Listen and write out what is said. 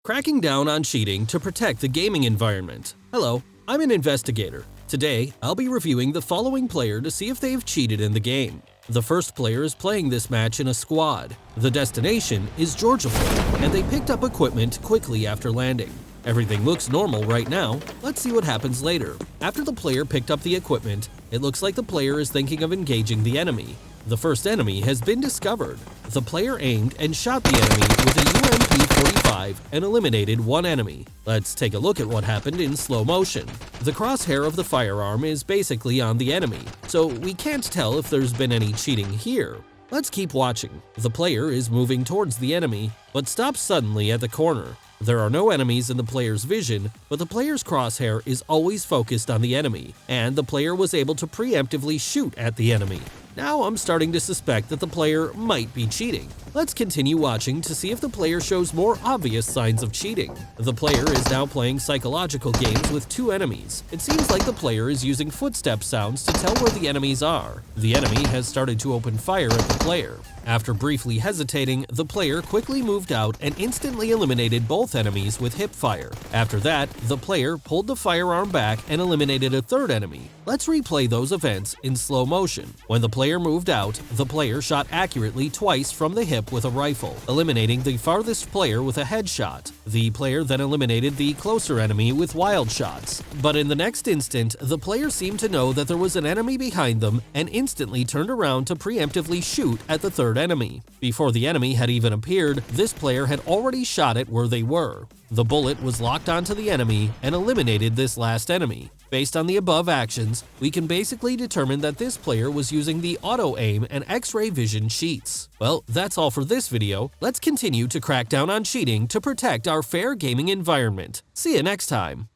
Cracking down on cheating to protect the gaming environment. Hello, I'm an investigator. Today, I'll be reviewing the following player to see if they've cheated in the game. The first player is playing this match in a squad. The destination is Georgiaville, and they picked up equipment quickly after landing. Everything looks normal right now. Let's see what happens later. After the player picked up the equipment, it looks like the player is thinking of engaging the enemy. The first enemy has been discovered. The player aimed and shot the enemy with a UMP-45 and eliminated one enemy. Let's take a look at what happened in slow motion. The crosshair of the firearm is basically on the enemy, so we can't tell if there's been any cheating here. Let's keep watching. The player is moving towards the enemy, but stops suddenly at the corner. There are no enemies in the player's vision, but the player's crosshair is always focused on the enemy, and the player was able to preemptively shoot at the enemy. Now I'm starting to suspect that the player might be cheating. Let's continue watching to see if the player shows more obvious signs of cheating. The player is now playing psychological games with two enemies. It seems like the player is using footstep sounds to tell where the enemies are. The enemy has started to open fire at the player. After briefly hesitating, the player quickly moved out and instantly eliminated both enemies with hip fire. After that, the player pulled the firearm back and eliminated a third enemy. Let's replay those events in slow motion. When the player moved out, the player shot accurately twice from the hip with a rifle, eliminating the farthest player with a headshot. The player then eliminated the closer enemy with wild shots. But in the next instant, the player seemed to know that there was an enemy behind them and instantly turned around to preemptively shoot at the third enemy. Before the enemy had even appeared, this player had already shot it where they were. The bullet was locked onto the enemy and eliminated this last enemy. Based on the above actions, we can basically determine that this player was using the auto-aim and X-ray vision cheats. Well, that's all for this video. Let's continue to crack down on cheating to protect our fair gaming environment. See you next time.